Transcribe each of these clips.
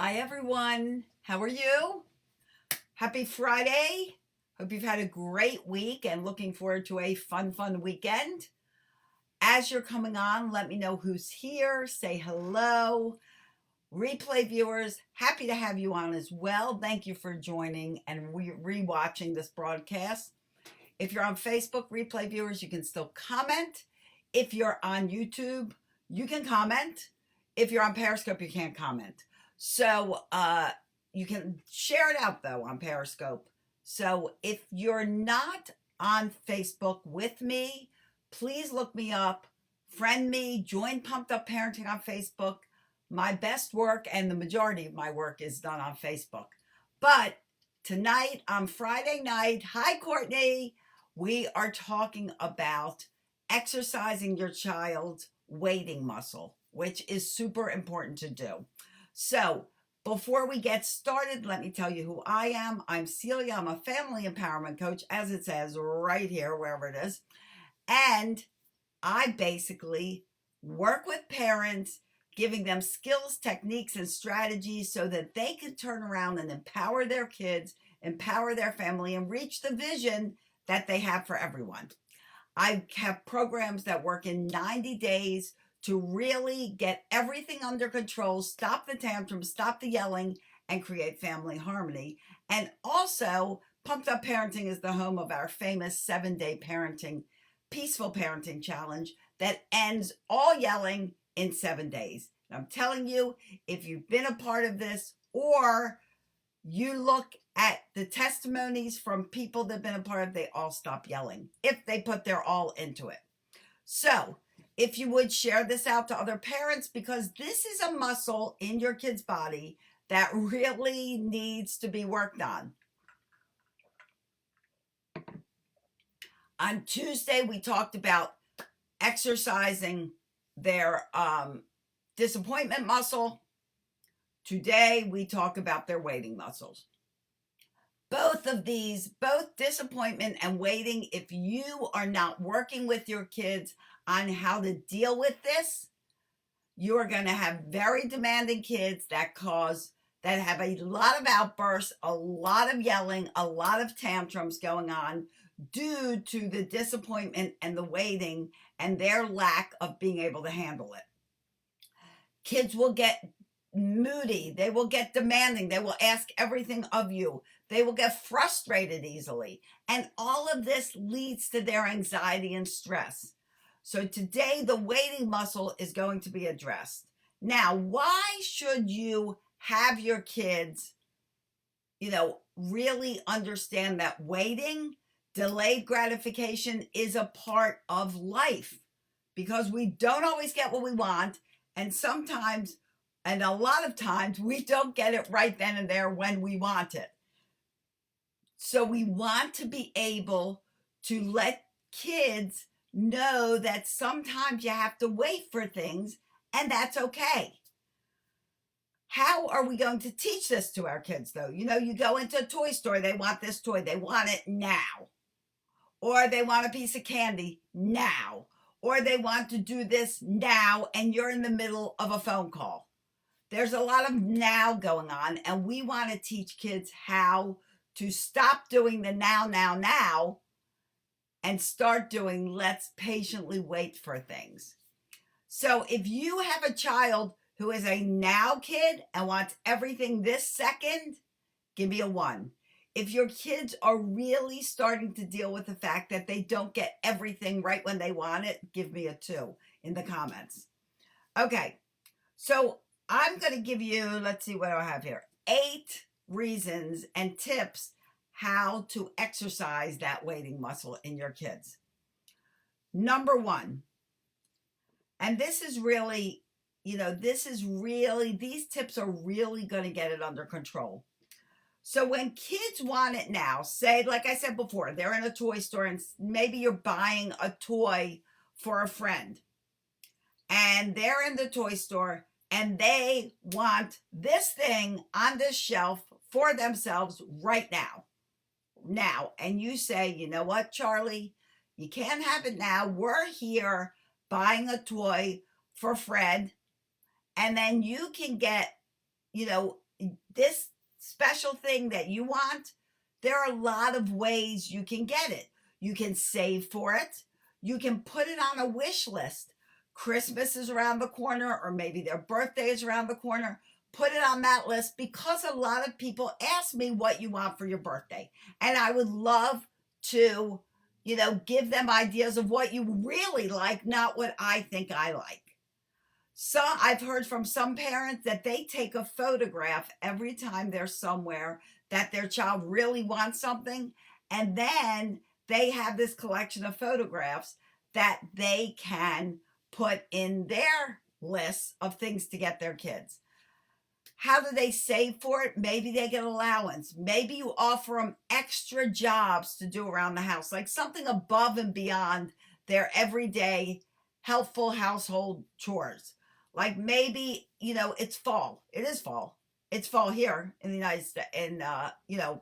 Hi, everyone. How are you? Happy Friday. Hope you've had a great week and looking forward to a fun weekend. As you're coming on, let me know who's here. Say hello. Replay viewers, happy to have you on as well. Thank you for joining and re-watching this broadcast. If you're on Facebook, replay viewers, you can still comment. If you're on YouTube, you can comment. If you're on Periscope, you can't comment. So you can share it out, though, on Periscope. So if you're not on Facebook with me, please look me up, friend me, join Pumped Up Parenting on Facebook. My best work and the majority of my work is done on Facebook. But tonight, on Friday night, hi, Courtney, we are talking about exercising your child's wading muscle, which is super important to do. So before we get started, let me tell you who I am. I'm Celia. I'm a family empowerment coach, as it says right here, wherever it is. And I basically work with parents, giving them skills, techniques, and strategies so that they can turn around and empower their kids, empower their family, and reach the vision that they have for everyone. I have programs that work in 90 days to really get everything under control, stop the tantrums, stop the yelling, and create family harmony. And also, Pumped Up Parenting is the home of our famous 7-day parenting, peaceful parenting challenge that ends all yelling in 7 days. And I'm telling you, if you've been a part of this or you look at the testimonies from people that have been a part of it, they all stop yelling if they put their all into it. So if you would share this out to other parents, because this is a muscle in your kid's body that really needs to be worked on. On Tuesday, we talked about exercising their disappointment muscle. Today, we talk about their wading muscles. Both of these, both disappointment and waiting, if you are not working with your kids on how to deal with this, you are going to have very demanding kids that have a lot of outbursts, a lot of yelling, a lot of tantrums going on due to the disappointment and the waiting and their lack of being able to handle it. Kids will get moody. They will get demanding. They will ask everything of you. They will get frustrated easily. And all of this leads to their anxiety and stress. So today, the waiting muscle is going to be addressed. Now, why should you have your kids, really understand that waiting, delayed gratification is a part of life? Because we don't always get what we want. And sometimes, and a lot of times, we don't get it right then and there when we want it. So we want to be able to let kids know that sometimes you have to wait for things, and that's okay. How are we going to teach this to our kids, though? You go into a toy store, they want this toy, they want it now. Or they want a piece of candy now. Or they want to do this now, and you're in the middle of a phone call. There's a lot of now going on, and we want to teach kids how to stop doing the now, and start doing let's patiently wait for things. So if you have a child who is a now kid and wants everything this second, give me a 1. If your kids are really starting to deal with the fact that they don't get everything right when they want it, give me a 2 in the comments. Okay, so I'm going to give you, let's see what I have here, 8 reasons and tips how to exercise that waiting muscle in your kids. Number 1, and this is really, these tips are really going to get it under control. So when kids want it now, say, like I said before, they're in a toy store and maybe you're buying a toy for a friend and they're in the toy store and they want this thing on this shelf for themselves right now. And you say, you know what, Charlie, you can't have it now. We're here buying a toy for Fred, and then you can get, this special thing that you want, there are a lot of ways you can get it. You can save for it. You can put it on a wish list. Christmas is around the corner, or maybe their birthday is around the corner. Put it on that list, because a lot of people ask me what you want for your birthday. And I would love to, give them ideas of what you really like, not what I think I like. So I've heard from some parents that they take a photograph every time they're somewhere that their child really wants something. And then they have this collection of photographs that they can put in their list of things to get their kids. How do they save for it? Maybe they get allowance. Maybe you offer them extra jobs to do around the house, like something above and beyond their everyday helpful household chores. Like maybe, it's fall. It is fall. It's fall here in the United States, in,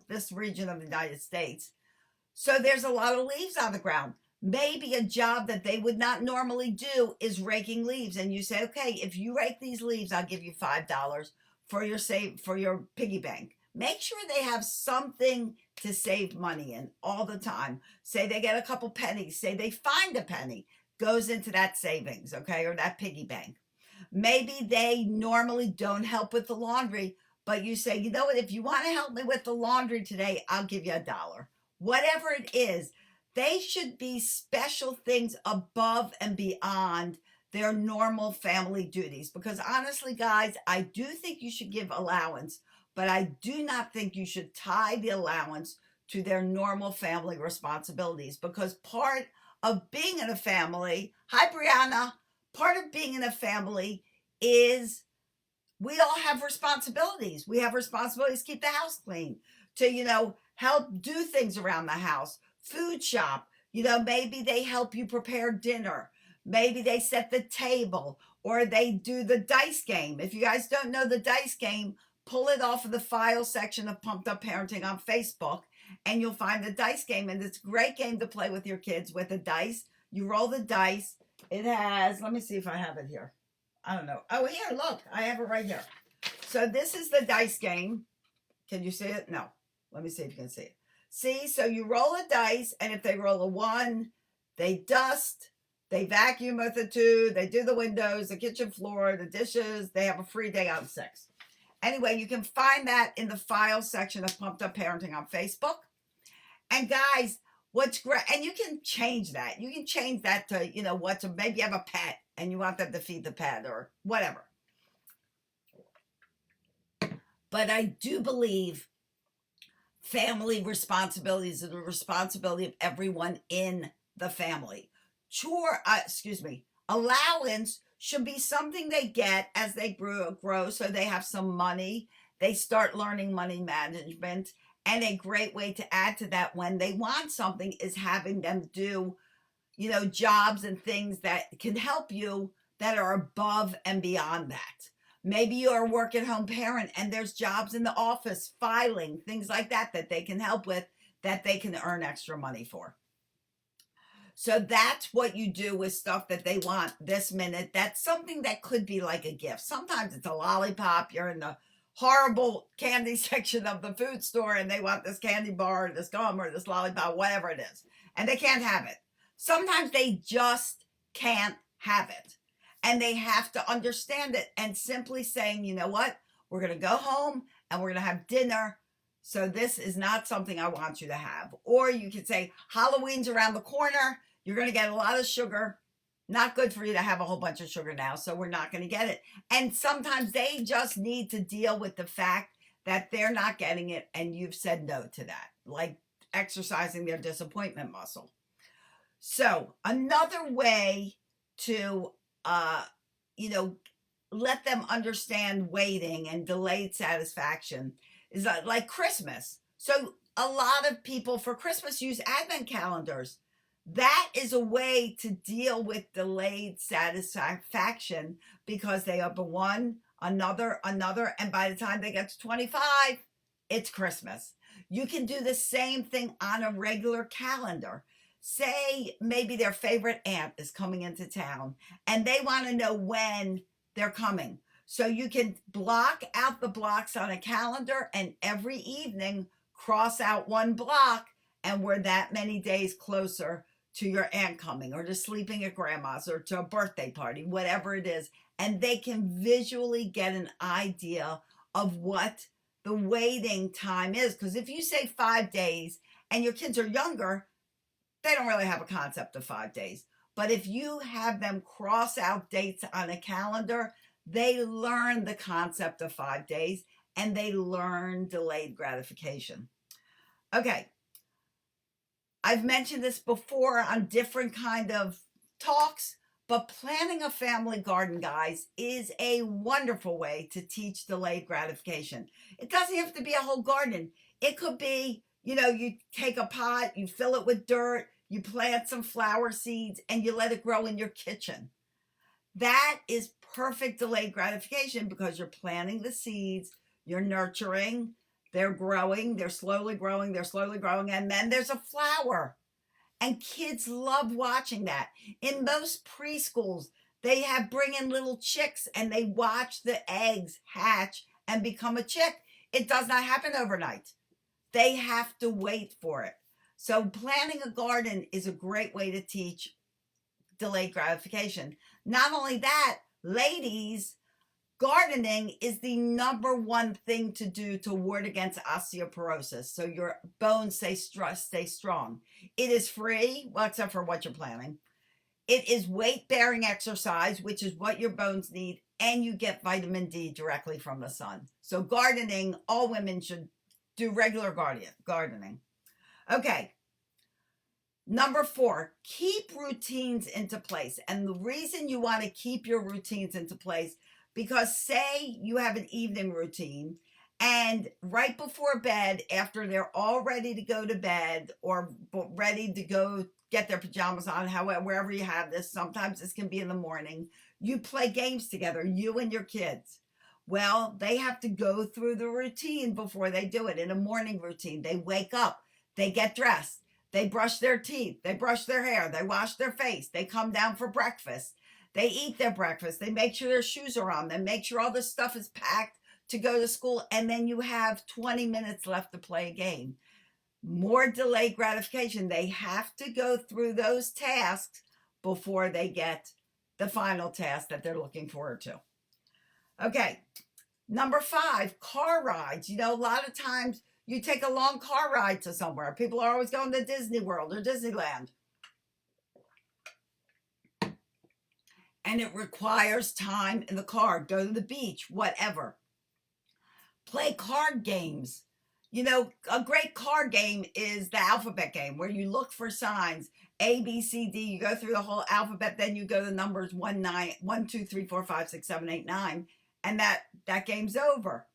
this region of the United States. So there's a lot of leaves on the ground. Maybe a job that they would not normally do is raking leaves. And you say, okay, if you rake these leaves, I'll give you $5 for your piggy bank. Make sure they have something to save money in all the time. Say they get a couple pennies. Say they find a penny. Goes into that savings, okay, or that piggy bank. Maybe they normally don't help with the laundry, but you say, you know what, if you want to help me with the laundry today, I'll give you $1. Whatever it is, they should be special things above and beyond their normal family duties. Because honestly, guys, I do think you should give allowance, but I do not think you should tie the allowance to their normal family responsibilities. Because part of being in a family, hi Brianna, part of being in a family is we all have responsibilities. We have responsibilities to keep the house clean, to, help do things around the house, food shop. Maybe they help you prepare dinner. Maybe they set the table, or they do the dice game. If you guys don't know the dice game, pull it off of the file section of Pumped Up Parenting on Facebook, and you'll find the dice game. And it's a great game to play with your kids with the dice. You roll the dice. It has, let me see if I have it here. I don't know. Oh, here, look. I have it right here. So this is the dice game. Can you see it? No. Let me see if you can see it. See, so you roll a dice, and if they roll a 1, they dust, they vacuum with a 2, they do the windows, the kitchen floor, the dishes. They have a free day on 6. Anyway, you can find that in the file section of Pumped Up Parenting on Facebook. And guys, what's great, and you can change that. You can change that to, maybe you have a pet and you want them to feed the pet or whatever. But I do believe family responsibilities are the responsibility of everyone in the family. Allowance should be something they get as they grow, so they have some money. They start learning money management. And a great way to add to that when they want something is having them do, jobs and things that can help you that are above and beyond that. Maybe you're a work-at-home parent and there's jobs in the office, filing, things like that they can help with, that they can earn extra money for. So that's what you do with stuff that they want this minute. That's something that could be like a gift. Sometimes it's a lollipop. You're in the horrible candy section of the food store and they want this candy bar or this gum or this lollipop, whatever it is, and they can't have it. Sometimes they just can't have it, and they have to understand it, and simply saying, you know what, we're going to go home and we're going to have dinner, so this is not something I want you to have. Or you could say, Halloween's around the corner, you're going to get a lot of sugar. Not good for you to have a whole bunch of sugar now, so we're not going to get it. And sometimes they just need to deal with the fact that they're not getting it, and you've said no to that, like exercising their disappointment muscle. So another way to, let them understand waiting and delayed satisfaction is like Christmas. So a lot of people for Christmas use advent calendars. That is a way to deal with delayed satisfaction, because they open one, another, and by the time they get to 25, it's Christmas. You can do the same thing on a regular calendar. Say maybe their favorite aunt is coming into town and they want to know when they're coming. So you can block out the blocks on a calendar and every evening cross out one block, and we're that many days closer to your aunt coming or to sleeping at grandma's or to a birthday party, whatever it is. And they can visually get an idea of what the waiting time is. Because if you say 5 days and your kids are younger, they don't really have a concept of 5 days. But if you have them cross out dates on a calendar, they learn the concept of 5 days and they learn delayed gratification. Okay. I've mentioned this before on different kind of talks, but planning a family garden, guys, is a wonderful way to teach delayed gratification. It doesn't have to be a whole garden. It could be, you take a pot, you fill it with dirt, you plant some flower seeds, and you let it grow in your kitchen. That is perfect delayed gratification because you're planting the seeds, you're nurturing, they're growing, they're slowly growing, and then there's a flower. And kids love watching that. In most preschools, they bring in little chicks and they watch the eggs hatch and become a chick. It does not happen overnight. They have to wait for it. So planting a garden is a great way to teach delayed gratification. Not only that, ladies, gardening is the number one thing to do to ward against osteoporosis, so your bones stay strong. It is free, well, except for what you're planting. It is weight-bearing exercise, which is what your bones need, and you get vitamin D directly from the sun. So gardening, all women should do regular gardening. Okay. Number 4, keep routines into place. And the reason you want to keep your routines into place, because say you have an evening routine and right before bed, after they're all ready to go to bed or ready to go get their pajamas on, however, wherever you have this, sometimes this can be in the morning, you play games together, you and your kids. Well, they have to go through the routine before they do it. In a morning routine, they wake up, they get dressed, they brush their teeth, they brush their hair, they wash their face, they come down for breakfast, they eat their breakfast, they make sure their shoes are on, they make sure all the stuff is packed to go to school, and then you have 20 minutes left to play a game. More delayed gratification. They have to go through those tasks before they get the final task that they're looking forward to. Okay, number 5, car rides. A lot of times you take a long car ride to somewhere. People are always going to Disney World or Disneyland. And it requires time in the car. Go to the beach, whatever. Play card games. A great card game is the alphabet game where you look for signs, A, B, C, D. You go through the whole alphabet, then you go to numbers 1, 2, 3, 4, 5, 6, 7, 8, 9, and that game's over.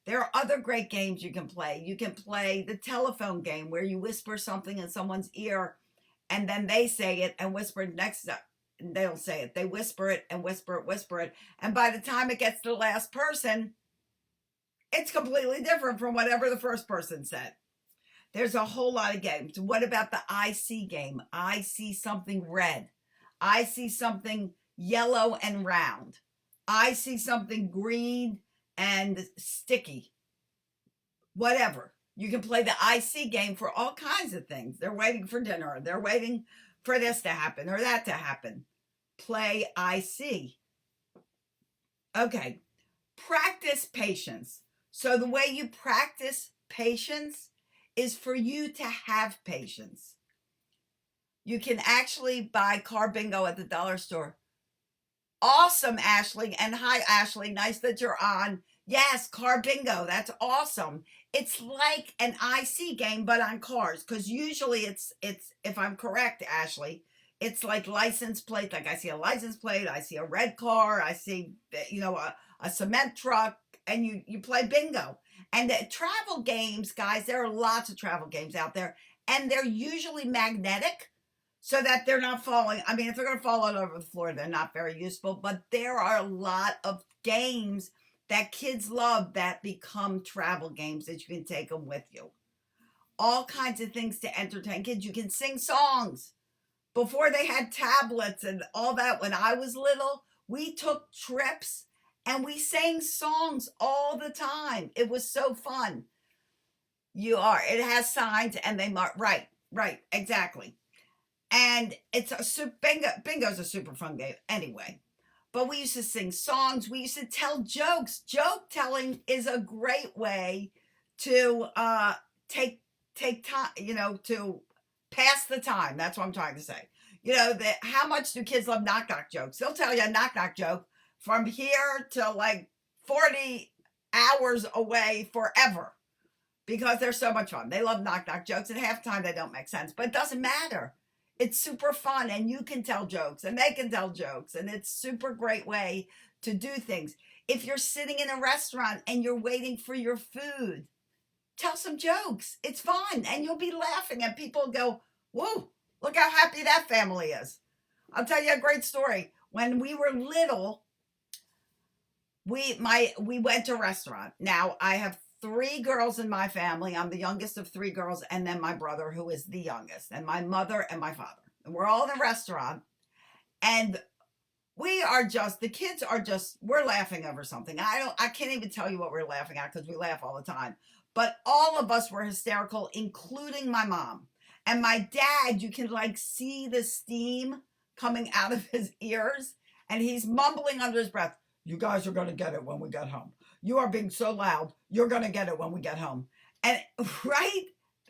There are other great games you can play. You can play the telephone game where you whisper something in someone's ear and then they say it and whisper it next time. They don't say it. They whisper it and whisper it. And by the time it gets to the last person, it's completely different from whatever the first person said. There's a whole lot of games. What about the I see game? I see something red. I see something yellow and round. I see something green and sticky. Whatever. You can play the I see game for all kinds of things. They're waiting for dinner. They're waiting for this to happen or that to happen. Play I see. Okay. Practice patience. So the way you practice patience is for you to have patience. You can actually buy car bingo at the dollar store. Awesome, Ashley. And hi, Ashley. Nice that you're on. Yes, car bingo. That's awesome. It's like an IC game, but on cars. Because usually it's, if I'm correct, Ashley, it's like license plate. Like I see a license plate. I see a red car. I see, a cement truck. And you play bingo. And the travel games, guys, there are lots of travel games out there. And they're usually magnetic so that they're not falling. I mean, if they're going to fall all over the floor, they're not very useful. But there are a lot of games that kids love that become travel games that you can take them with you. All kinds of things to entertain kids. You can sing songs. Before they had tablets and all that, when I was little, we took trips And we sang songs all the time. It was so fun. It has signs and they mark, right, exactly. And it's bingo's a super fun game anyway. But we used to sing songs. We used to tell jokes. Joke telling is a great way to take time, to pass the time. That's what I'm trying to say. How much do kids love knock knock jokes? They'll tell you a knock knock joke from here to like 40 hours away forever because they're so much fun. They love knock knock jokes, and half the time they don't make sense, but it doesn't matter. It's super fun, and you can tell jokes and they can tell jokes, and it's super great way to do things. If you're sitting in a restaurant and you're waiting for your food, tell some jokes. It's fun, and you'll be laughing, and people go, whoa, look how happy that family is. I'll tell you a great story. When we were little, we went to a restaurant. Now, I have 3 girls in my family. I'm the youngest of 3 girls, and then my brother, who is the youngest, and my mother and my father. And we're all in a restaurant, and the kids are just, we're laughing over something. I can't even tell you what we're laughing at because we laugh all the time. But all of us were hysterical, including my mom. And my dad, you can like see the steam coming out of his ears, and he's mumbling under his breath, "You guys are going to get it when we get home. You are being so loud. You're going to get it when we get home." And right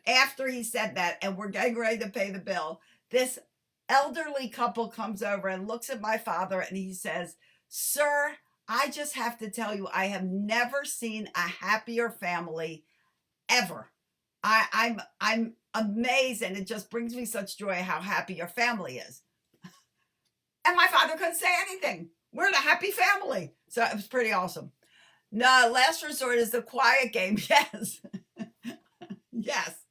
after he said that, and we're getting ready to pay the bill, this elderly couple comes over and looks at my father, and he says, "Sir, I just have to tell you, I have never seen a happier family ever. I'm amazed, and it just brings me such joy how happy your family is." And my father couldn't say anything. We're a happy family. So it was pretty awesome. No, last resort is the quiet game. Yes. Yes.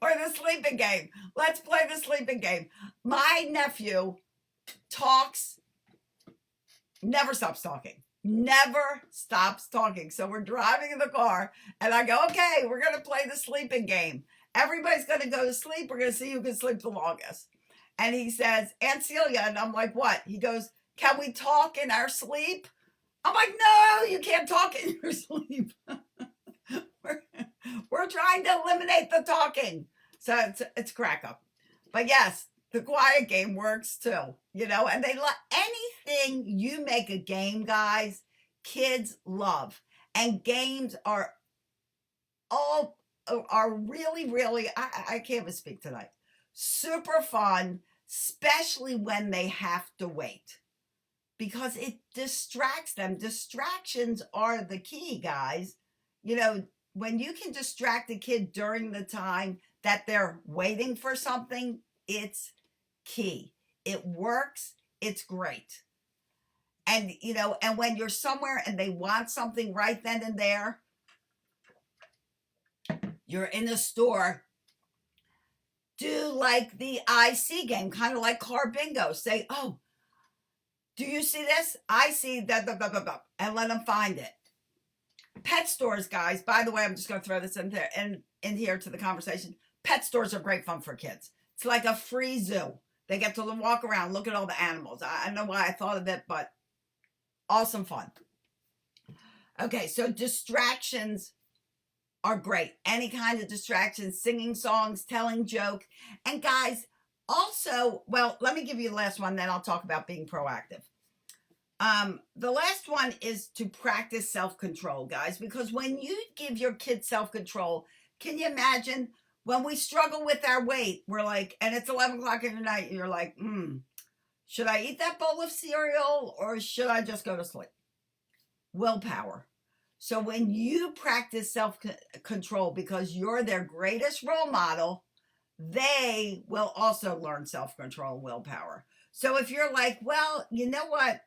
Or the sleeping game. Let's play the sleeping game. My nephew never stops talking. Never stops talking. So we're driving in the car, and I go, "Okay, we're going to play the sleeping game. Everybody's going to go to sleep. We're going to see who can sleep the longest." And he says, "Aunt Celia," and I'm like, "What?" He goes, "Can we talk in our sleep?" I'm like, "No, you can't talk in your sleep." we're trying to eliminate the talking. So it's crack up. But yes, the quiet game works too, and they love anything you make a game, guys. Kids love, and games are really, really, I can't even speak tonight. Super fun, especially when they have to wait, because it distracts them. Distractions are the key, guys. When you can distract a kid during the time that they're waiting for something, it's key. It works. It's great. And, and when you're somewhere and they want something right then and there, you're in a store, do like the I see game, kind of like car bingo. Say, "Oh, do you see this? I see that, blah, blah, blah, blah," and let them find it. Pet stores, guys, by the way, I'm just going to throw this in there and in here to the conversation. Pet stores are great fun for kids. It's like a free zoo. They get to walk around, look at all the animals. I don't know why I thought of it, but awesome fun. Okay, so distractions are great. Any kind of distractions, singing songs, telling joke. And guys, also, well, let me give you the last one, then I'll talk about being proactive. The last one is to practice self-control, guys, because when you give your kids self-control, can you imagine when we struggle with our weight, we're like, and it's 11 o'clock in the night, and you're like, should I eat that bowl of cereal or should I just go to sleep? Willpower. So when you practice self-control because you're their greatest role model, they will also learn self-control and willpower. So if you're like, "Well, you know what?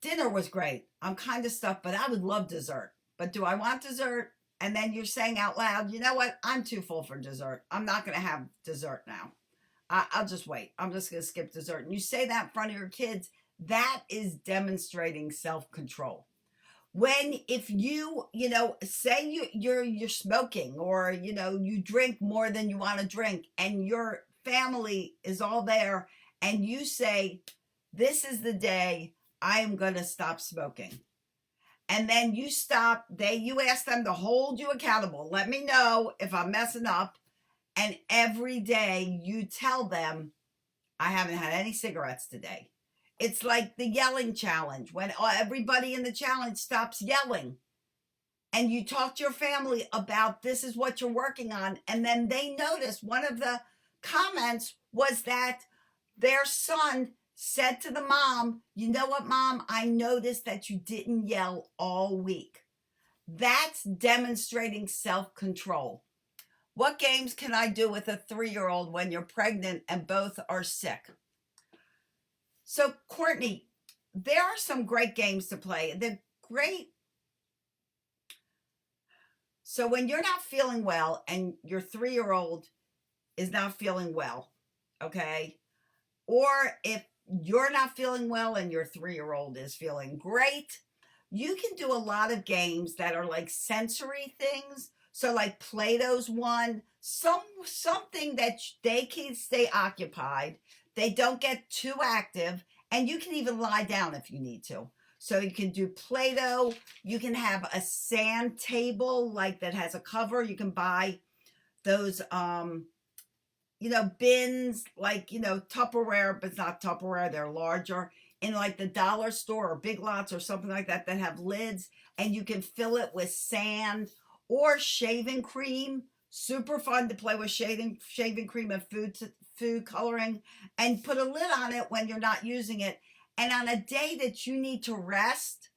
Dinner was great. I'm kind of stuffed, but I would love dessert. But do I want dessert?" And then you're saying out loud, "You know what? I'm too full for dessert. I'm not going to have dessert now. I'll just wait. I'm just going to skip dessert." And you say that in front of your kids, that is demonstrating self-control. If you, say you're smoking, or, you drink more than you want to drink, and your family is all there, and you say, "This is the day I am going to stop smoking. And then you ask them to hold you accountable. Let me know if I'm messing up. And every day you tell them, I haven't had any cigarettes today. It's like the yelling challenge, when everybody in the challenge stops yelling. And you talk to your family about this is what you're working on. And then they notice, one of the comments was that their son said to the mom, you know what, Mom, I noticed that you didn't yell all week. That's demonstrating self-control. What games can I do with a 3-year-old when you're pregnant and both are sick? So, Courtney, there are some great games to play. They're great. So when you're not feeling well and your 3-year-old is not feeling well, okay? Or if you're not feeling well and your 3-year-old is feeling great, you can do a lot of games that are like sensory things. So like Play-Doh's one, something that they can stay occupied. They don't get too active, and you can even lie down if you need to. So you can do Play-Doh. You can have a sand table like that has a cover. You can buy those, bins like, Tupperware, but it's not Tupperware. They're larger in like the dollar store or Big Lots or something like that have lids, and you can fill it with sand or shaving cream. Super fun to play with shaving cream and food coloring, and put a lid on it when you're not using it. And on a day that you need to rest,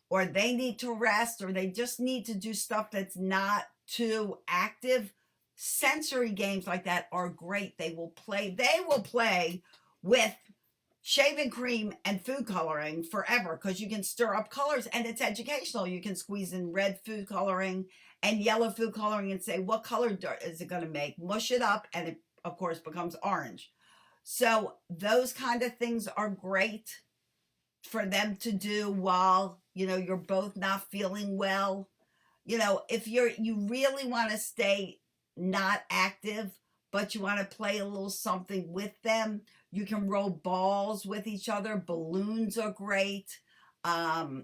or they need to rest, or they just need to do stuff that's not too active, sensory games like that are great. They will play with shaving cream and food coloring forever, because you can stir up colors, and it's educational. You can squeeze in red food coloring and yellow food coloring and say, what color is it going to make? Mush it up, and it, of course, becomes orange. So those kind of things are great for them to do while, you're both not feeling well. If you really want to stay not active, but you want to play a little something with them, you can roll balls with each other. Balloons are great. You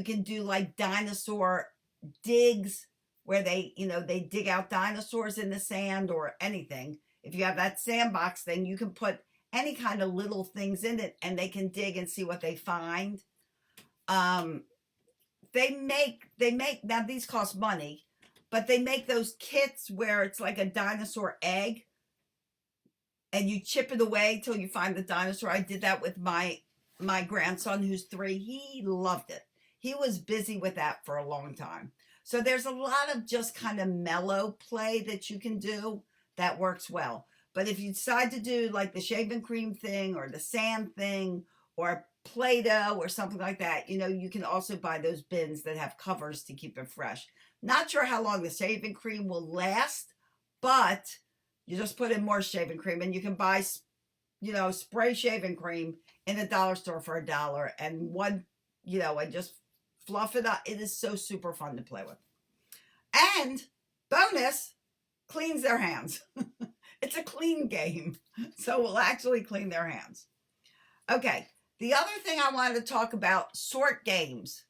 can do like dinosaur digs, where they dig out dinosaurs in the sand or anything. If you have that sandbox thing, you can put any kind of little things in it, and they can dig and see what they find. They make now, these cost money, but they make those kits where it's like a dinosaur egg, and you chip it away till you find the dinosaur. I did that with my grandson, who's 3. He loved it. He was busy with that for a long time. So there's a lot of just kind of mellow play that you can do that works well. But if you decide to do like the shaving cream thing or the sand thing or Play-Doh or something like that, you can also buy those bins that have covers to keep it fresh. Not sure how long the shaving cream will last, but you just put in more shaving cream, and you can buy, spray shaving cream in a dollar store for $1, and and just fluff it up. It is so super fun to play with. And bonus, cleans their hands. It's a clean game, so we'll actually clean their hands. Okay, the other thing I wanted to talk about, sort games.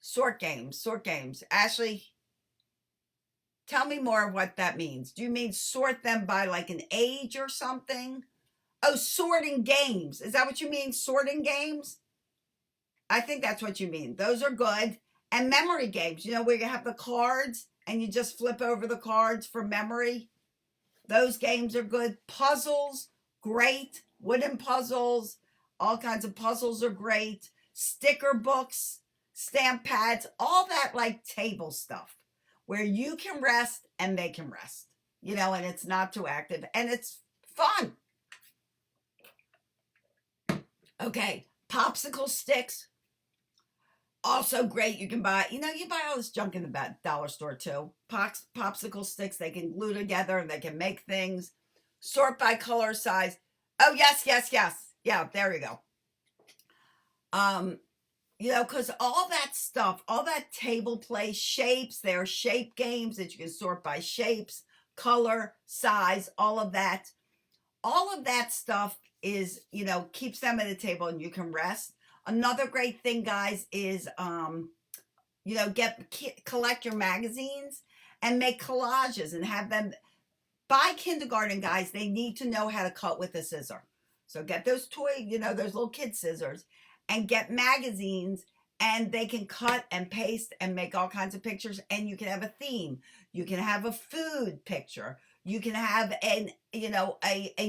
Sort games. Ashley, tell me more of what that means. Do you mean sort them by like an age or something? Oh, sorting games. Is that what you mean, sorting games? I think that's what you mean. Those are good. And memory games, where you have the cards and you just flip over the cards for memory. Those games are good. Puzzles, great. Wooden puzzles, all kinds of puzzles are great. Sticker books, stamp pads, all that like table stuff where you can rest and they can rest, and it's not too active and it's fun. Okay, popsicle sticks, also great. You can buy, you buy all this junk in the dollar store too. Popsicle sticks, they can glue together and they can make things. Sort by color, size. Oh, yes. Yeah, there you go. Because all that stuff, all that table play, shapes, there are shape games that you can sort by shapes, color, size, all of that. All of that stuff is, keeps them at a table and you can rest. Another great thing, guys, is, collect your magazines and make collages and have them. By kindergarten, guys, they need to know how to cut with a scissor. So get those those little kid scissors and get magazines, and they can cut and paste and make all kinds of pictures, and you can have a theme. You can have a food picture. You can have a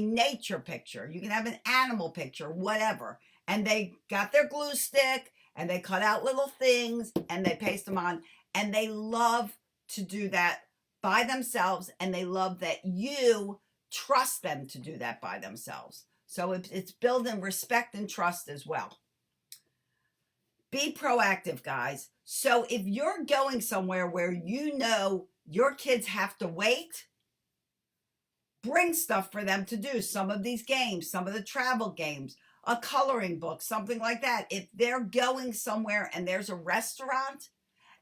nature picture. You can have an animal picture, whatever. And they got their glue stick and they cut out little things and they paste them on, and they love to do that by themselves, and they love that you trust them to do that by themselves. So it's building respect and trust as well. Be proactive, guys. So if you're going somewhere where your kids have to wait, bring stuff for them to do. Some of these games, some of the travel games, a coloring book, something like that. If they're going somewhere and there's a restaurant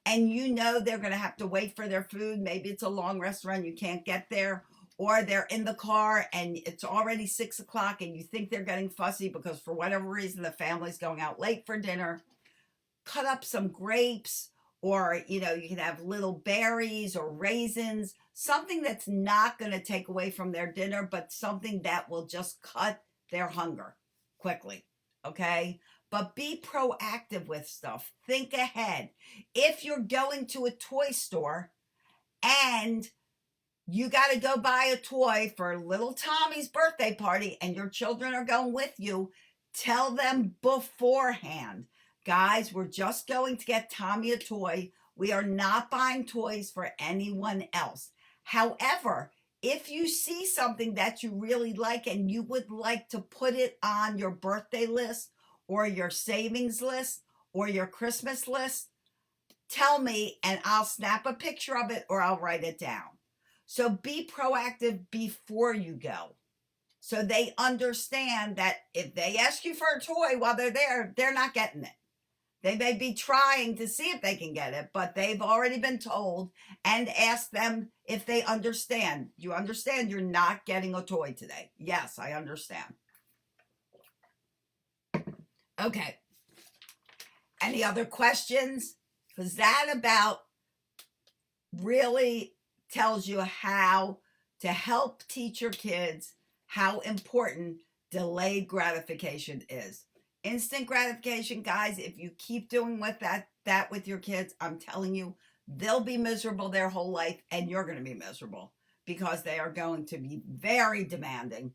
and they're going to have to wait for their food, maybe it's a long restaurant, you can't get there, or they're in the car and it's already 6 o'clock and you think they're getting fussy because for whatever reason the family's going out late for dinner, cut up some grapes, or you can have little berries or raisins, something that's not going to take away from their dinner, but something that will just cut their hunger quickly. Okay? But be proactive with stuff. Think ahead. If you're going to a toy store and you got to go buy a toy for little Tommy's birthday party and your children are going with you, tell them beforehand. Guys, we're just going to get Tommy a toy. We are not buying toys for anyone else. However, if you see something that you really like and you would like to put it on your birthday list or your savings list or your Christmas list, tell me and I'll snap a picture of it or I'll write it down. So be proactive before you go. So they understand that if they ask you for a toy while they're there, they're not getting it. They may be trying to see if they can get it, but they've already been told, and ask them if they understand. You understand you're not getting a toy today? Yes, I understand. Okay. Any other questions? Because that about really tells you how to help teach your kids how important delayed gratification is. Instant gratification, guys, if you keep doing that with your kids, I'm telling you, they'll be miserable their whole life, and you're going to be miserable because they are going to be very demanding.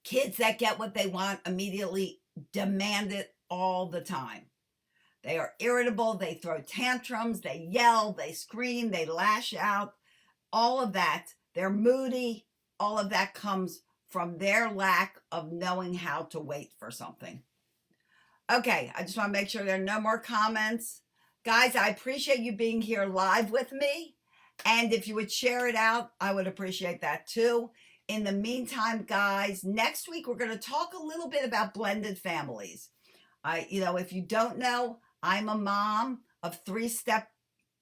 Kids that get what they want immediately demand it all the time. They are irritable, they throw tantrums, they yell, they scream, they lash out, all of that. They're moody. All of that comes from their lack of knowing how to wait for something. Okay, I just want to make sure there are no more comments. Guys, I appreciate you being here live with me. And if you would share it out, I would appreciate that too. In the meantime, guys, next week we're going to talk a little bit about blended families. If you don't know, I'm a mom of 3 step.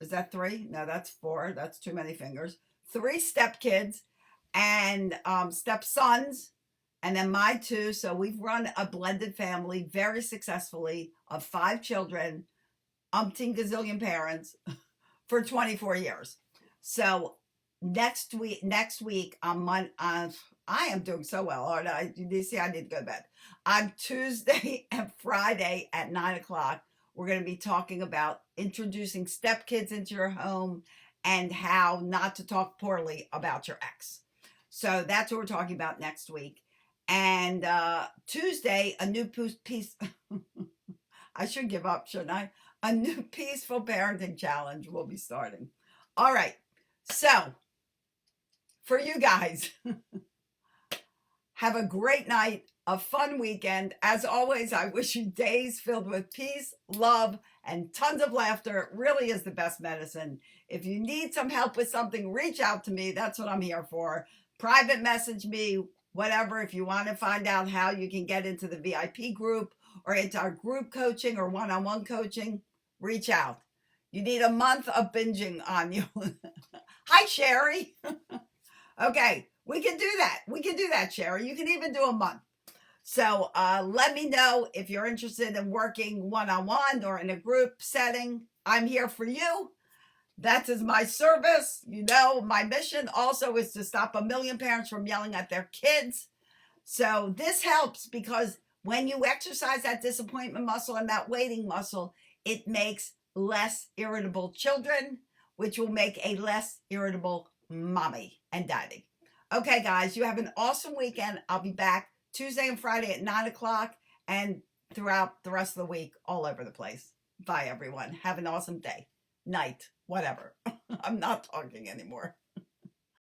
Is that 3? No, that's 4. That's too many fingers. 3 step kids and stepsons, and then my 2. So we've run a blended family very successfully of 5 children, umpteen gazillion parents for 24 years. So next week I am doing so well, aren't I? You see, I need to go to bed. On Tuesday and Friday at 9 o'clock, we're going to be talking about introducing stepkids into your home and how not to talk poorly about your ex. So that's what we're talking about next week. And Tuesday, a new piece. I should give up, shouldn't I? A new peaceful parenting challenge will be starting. All right. So for you guys, have a great night, a fun weekend. As always, I wish you days filled with peace, love, and tons of laughter. It really is the best medicine. If you need some help with something, reach out to me. That's what I'm here for. Private message me, whatever. If you want to find out how you can get into the VIP group or into our group coaching or one-on-one coaching, reach out. You need a month of binging on you. Hi, Sherry. Okay. We can do that. We can do that, Sherry. You can even do a month. So let me know if you're interested in working one-on-one or in a group setting. I'm here for you. That is my service. You know, my mission also is to stop a million parents from yelling at their kids. So this helps because when you exercise that disappointment muscle and that waiting muscle, it makes less irritable children, which will make a less irritable mommy and daddy. Okay, guys, you have an awesome weekend. I'll be back Tuesday and Friday at 9 o'clock and throughout the rest of the week, all over the place. Bye, everyone. Have an awesome day, night, whatever. I'm not talking anymore.